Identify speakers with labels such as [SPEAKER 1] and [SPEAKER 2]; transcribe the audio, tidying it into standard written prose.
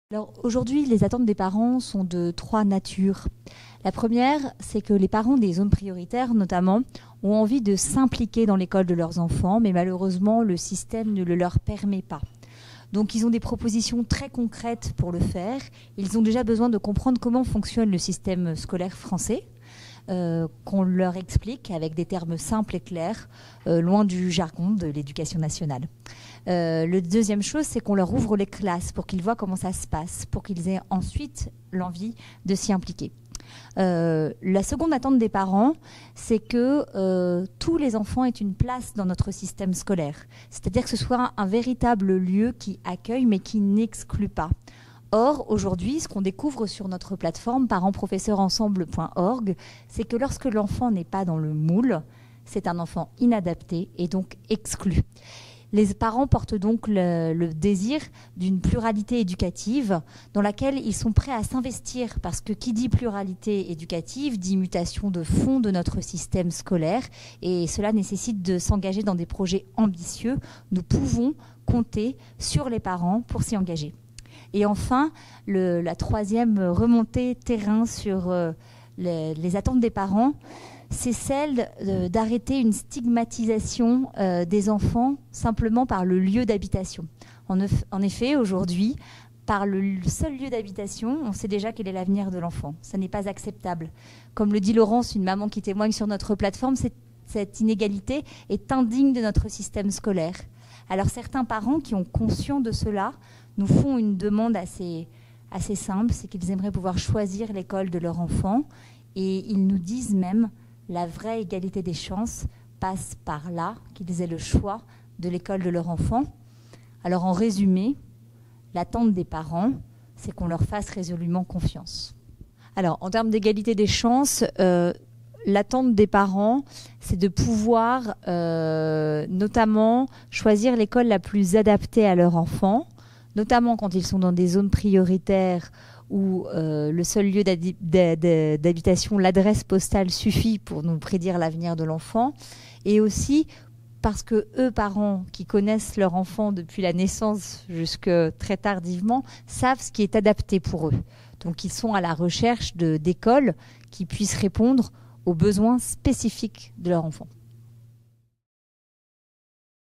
[SPEAKER 1] Alors aujourd'hui, les attentes des parents sont de trois natures. La première, c'est que les parents des zones prioritaires, notamment, ont envie de s'impliquer dans l'école de leurs enfants, mais malheureusement, le système ne le leur permet pas. Donc ils ont des propositions très concrètes pour le faire. Ils ont déjà besoin de comprendre comment fonctionne le système scolaire français, qu'on leur explique avec des termes simples et clairs, loin du jargon de l'éducation nationale. Le deuxième chose, c'est qu'on leur ouvre les classes pour qu'ils voient comment ça se passe, pour qu'ils aient ensuite l'envie de s'y impliquer. La seconde attente des parents, c'est que tous les enfants aient une place dans notre système scolaire. C'est-à-dire que ce soit un véritable lieu qui accueille mais qui n'exclut pas. Or, aujourd'hui, ce qu'on découvre sur notre plateforme parents-professeurs-ensemble.org, c'est que lorsque l'enfant n'est pas dans le moule, c'est un enfant inadapté et donc exclu. Les parents portent donc le désir d'une pluralité éducative dans laquelle ils sont prêts à s'investir, parce que qui dit pluralité éducative dit mutation de fond de notre système scolaire, et cela nécessite de s'engager dans des projets ambitieux. Nous pouvons compter sur les parents pour s'y engager. Et enfin, la troisième remontée terrain sur les attentes des parents, c'est celle d'arrêter une stigmatisation des enfants simplement par le lieu d'habitation. En effet, aujourd'hui, par le seul lieu d'habitation, on sait déjà quel est l'avenir de l'enfant. Ça n'est pas acceptable. Comme le dit Laurence, une maman qui témoigne sur notre plateforme, cette inégalité est indigne de notre système scolaire. Alors certains parents qui ont conscience de cela nous font une demande assez simple, c'est qu'ils aimeraient pouvoir choisir l'école de leur enfant, et ils nous disent même la vraie égalité des chances passe par là, qu'ils aient le choix de l'école de leur enfant. Alors en résumé, l'attente des parents, c'est qu'on leur fasse résolument confiance. Alors en termes d'égalité des chances, l'attente des parents, c'est de pouvoir notamment choisir l'école la plus adaptée à leur enfant, notamment quand ils sont dans des zones prioritaires où le seul lieu d'habitation, l'adresse postale suffit pour nous prédire l'avenir de l'enfant, et aussi parce que eux, parents qui connaissent leur enfant depuis la naissance jusque très tardivement, savent ce qui est adapté pour eux. Donc ils sont à la recherche d'écoles qui puissent répondre aux besoins spécifiques de leur enfant.